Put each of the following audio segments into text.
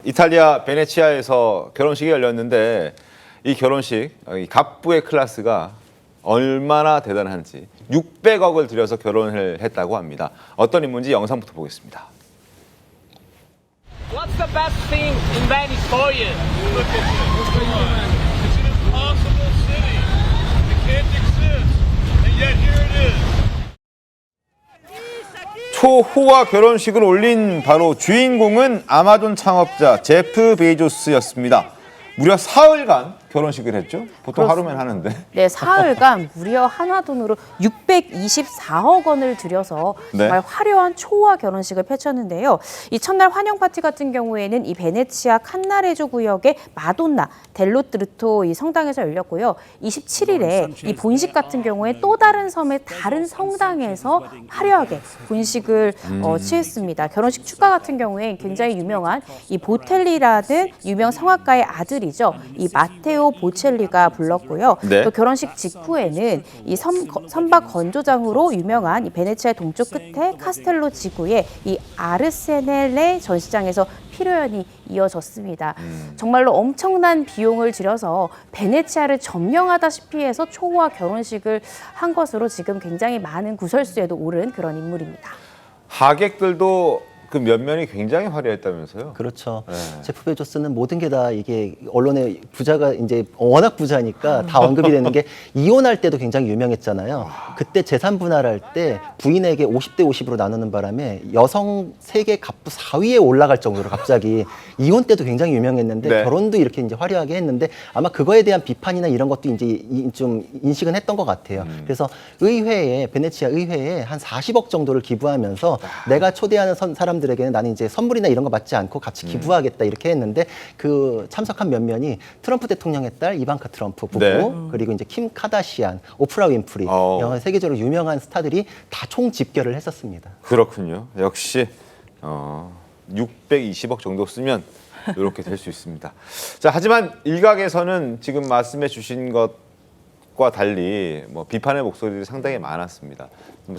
이탈리아 베네치아에서 결혼식이 열렸는데 이 결혼식, 이 갑부의 클래스가 얼마나 대단한지 600억을 들여서 결혼을 했다고 합니다. 어떤 인물인지 영상부터 보겠습니다. What's the best thing in Venice for you? Look at this. Come on. It's an impossible city. It can't exist. And yet here it is. 초호화 결혼식을 올린 바로 주인공은 아마존 창업자 제프 베이조스였습니다. 무려 사흘간 결혼식을 했죠? 보통 그렇습니다. 하루면 하는데. 네, 사흘간 무려 한화 돈으로 624억 원을 들여서 정말 화려한 초호화 결혼식을 펼쳤는데요. 이 첫날 환영 파티 같은 경우에는 이 베네치아 칸나레조 구역의 마돈나 델로트르토 이 성당에서 열렸고요. 27일에 이 본식 같은 경우에 또 다른 섬의 다른 성당에서 화려하게 본식을 취했습니다. 결혼식 축가 같은 경우에 굉장히 유명한 이 보텔리라는 유명 성악가의 아들이죠. 이 마테오 보첼리가 불렀고요. 네. 또 결혼식 직후에는 이 선박 건조장으로 유명한 이 베네치아 동쪽 끝에 카스텔로 지구의 이 아르세넬레 전시장에서 피로연이 이어졌습니다. 정말로 엄청난 비용을 들여서 베네치아를 점령하다시피 해서 초호화 결혼식을 한 것으로 지금 굉장히 많은 구설수에도 오른 그런 인물입니다. 하객들도 그 면면이 굉장히 화려했다면서요? 그렇죠. 네. 제프 베조스는 모든 게 다 이게 언론의 부자가 이제 워낙 부자니까 다 언급이 되는 게 이혼할 때도 굉장히 유명했잖아요. 그때 재산 분할할 때 부인에게 50대 50으로 나누는 바람에 여성 세계 갑부 4위에 올라갈 정도로 갑자기 이혼 때도 굉장히 유명했는데 네. 결혼도 이렇게 이제 화려하게 했는데 아마 그거에 대한 비판이나 이런 것도 이제 좀 인식은 했던 것 같아요. 그래서 의회에 베네치아 의회에 한 40억 정도를 기부하면서 내가 초대하는 사람들에게는 나는 이제 선물이나 이런 거 받지 않고 같이 기부하겠다 이렇게 했는데 그 참석한 면면이 트럼프 대통령의 딸 이방카 트럼프 부부 네. 그리고 이제 킴 카다시안, 오프라 윈프리 세계적으로 유명한 스타들이 다 총 집결을 했었습니다. 그렇군요. 역시 620억 정도 쓰면 이렇게 될 수 있습니다. 자, 하지만 일각에서는 지금 말씀해 주신 것과 달리 뭐 비판의 목소리들이 상당히 많았습니다.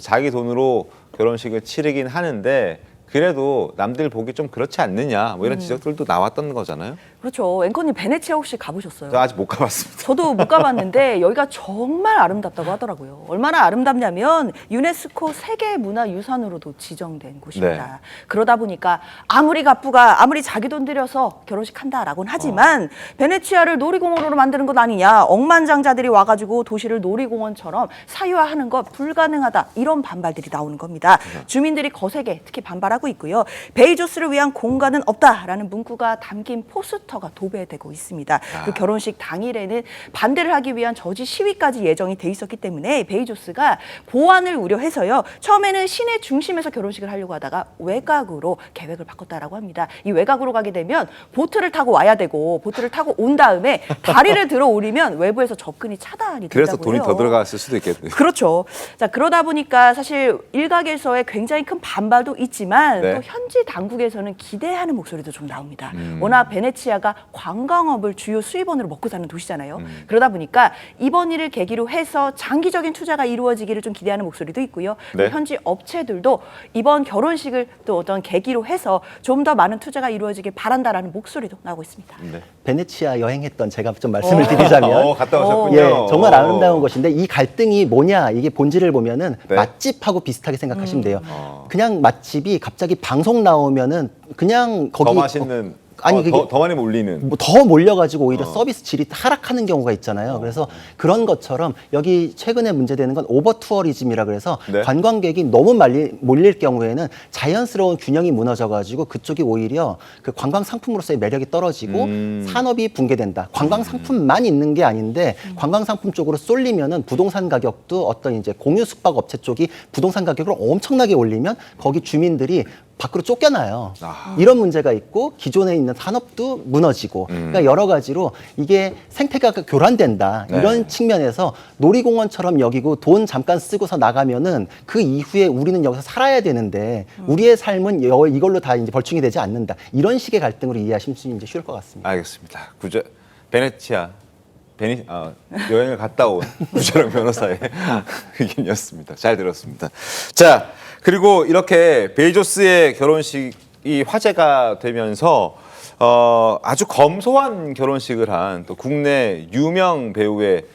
자기 돈으로 결혼식을 치르긴 하는데 그래도 남들 보기 좀 그렇지 않느냐 뭐 이런 지적들도 나왔던 거잖아요. 그렇죠. 앵커님 베네치아 혹시 가보셨어요? 저 아직 못 가봤습니다. 저도 못 가봤는데 여기가 정말 아름답다고 하더라고요. 얼마나 아름답냐면 유네스코 세계문화유산으로도 지정된 곳입니다. 네. 그러다 보니까 아무리 갑부가 아무리 자기 돈 들여서 결혼식한다라고는 하지만 베네치아를 놀이공원으로 만드는 것 아니냐. 억만장자들이 와가지고 도시를 놀이공원처럼 사유화하는 것 불가능하다. 이런 반발들이 나오는 겁니다. 주민들이 거세게 특히 반발하고 있고요. 베이조스를 위한 공간은 없다라는 문구가 담긴 포스터가 도배되고 있습니다. 그 결혼식 당일에는 반대를 하기 위한 저지 시위까지 예정이 돼 있었기 때문에 베이조스가 보안을 우려해서요. 처음에는 시내 중심에서 결혼식을 하려고 하다가 외곽으로 계획을 바꿨다라고 합니다. 이 외곽으로 가게 되면 보트를 타고 와야 되고 보트를 타고 온 다음에 다리를 들어 오르면 외부에서 접근이 차단이 된다고요. 그래서 돈이 더 들어갔을 수도 있겠네요. 그렇죠. 자, 그러다 보니까 사실 일각에서의 굉장히 큰 반발도 있지만 네. 또 현지 당국에서는 기대하는 목소리도 좀 나옵니다. 워낙 베네치아가 관광업을 주요 수입원으로 먹고 사는 도시잖아요. 그러다 보니까 이번 일을 계기로 해서 장기적인 투자가 이루어지기를 좀 기대하는 목소리도 있고요. 네. 또 현지 업체들도 이번 결혼식을 또 어떤 계기로 해서 좀 더 많은 투자가 이루어지길 바란다라는 목소리도 나오고 있습니다. 네. 베네치아 여행했던 제가 좀 말씀을 드리자면 갔다 오셨군요. 예, 정말 아름다운 곳인데 이 갈등이 뭐냐 이게 본질을 보면은 네. 맛집하고 비슷하게 생각하시면 돼요. 그냥 맛집이 갑자기 방송 나오면은 그냥 거기 더 맛있는 아니 그게 더 많이 몰리는 뭐 더 몰려가지고 오히려 서비스 질이 하락하는 경우가 있잖아요. 그래서 그런 것처럼 여기 최근에 문제되는 건 오버 투어리즘이라 그래서 네. 관광객이 너무 몰릴 경우에는 자연스러운 균형이 무너져가지고 그쪽이 오히려 그 관광 상품으로서의 매력이 떨어지고 산업이 붕괴된다. 관광 상품만 있는 게 아닌데 관광 상품 쪽으로 쏠리면은 부동산 가격도 어떤 이제 공유 숙박 업체 쪽이 부동산 가격을 엄청나게 올리면 거기 주민들이 밖으로 쫓겨나요. 이런 문제가 있고 기존에 있는 산업도 무너지고 그러니까 여러 가지로 이게 생태계가 교란된다. 네. 이런 측면에서 놀이공원처럼 여기고 돈 잠깐 쓰고서 나가면은 그 이후에 우리는 여기서 살아야 되는데 우리의 삶은 이걸로 다 이제 벌충이 되지 않는다. 이런 식의 갈등으로 이해하시면 이제 쉬울 것 같습니다. 알겠습니다. 베네치아 여행을 갔다 온 구자룡 변호사의 의견이었습니다. 잘 들었습니다. 자, 그리고 이렇게 베이조스의 결혼식이 화제가 되면서 아주 검소한 결혼식을 한 또 국내 유명 배우의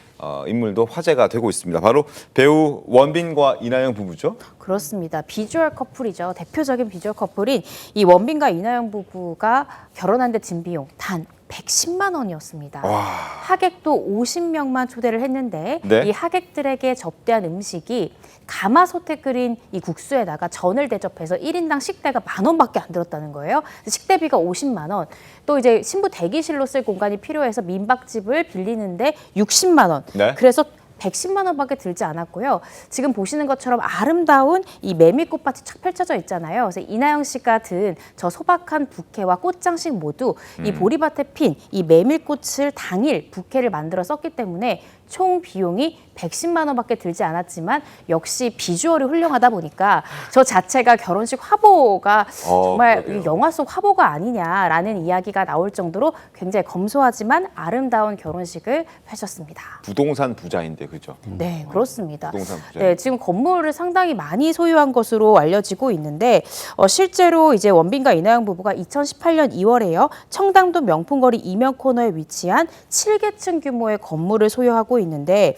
인물도 화제가 되고 있습니다. 바로 배우 원빈과 이나영 부부죠. 그렇습니다. 비주얼 커플이죠. 대표적인 비주얼 커플인 이 원빈과 이나영 부부가 결혼한 데 든 비용 단 110만 원이었습니다. 하객도 50명만 초대를 했는데 네. 이 하객들에게 접대한 음식이 가마솥에 끓인 이 국수에다가 전을 대접해서 1인당 식대가 10,000원밖에 안 들었다는 거예요. 식대비가 50만 원. 또 이제 신부 대기실로 쓸 공간이 필요해서 민박집을 빌리는데 60만 원. 네. 그래서 110만 원밖에 들지 않았고요. 지금 보시는 것처럼 아름다운 이 메밀꽃밭이 착 펼쳐져 있잖아요. 그래서 이나영 씨가 든 저 소박한 부케와 꽃장식 모두 이 보리밭에 핀 이 메밀꽃을 당일 부케를 만들어 썼기 때문에 총 비용이 110만 원밖에 들지 않았지만 역시 비주얼이 훌륭하다 보니까 저 자체가 결혼식 화보가 정말 그러게요. 영화 속 화보가 아니냐라는 이야기가 나올 정도로 굉장히 검소하지만 아름다운 결혼식을 펼쳤습니다. 부동산 부자인데 그죠? 네, 그렇습니다. 부동산 부자. 네, 지금 건물을 상당히 많이 소유한 것으로 알려지고 있는데 실제로 이제 원빈과 이나영 부부가 2018년 2월에요. 청담동 명품거리 이명코너에 위치한 7계층 규모의 건물을 소유하고 있는데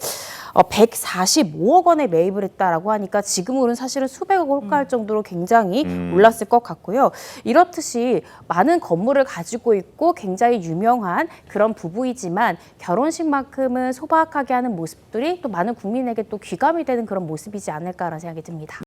145억 원에 매입을 했다라고 하니까 지금으로는 사실은 수백억을 호가할 정도로 굉장히 올랐을 것 같고요. 이렇듯이 많은 건물을 가지고 있고 굉장히 유명한 그런 부부이지만 결혼식만큼은 소박하게 하는 모습들이 또 많은 국민에게 또 귀감이 되는 그런 모습이지 않을까라는 생각이 듭니다.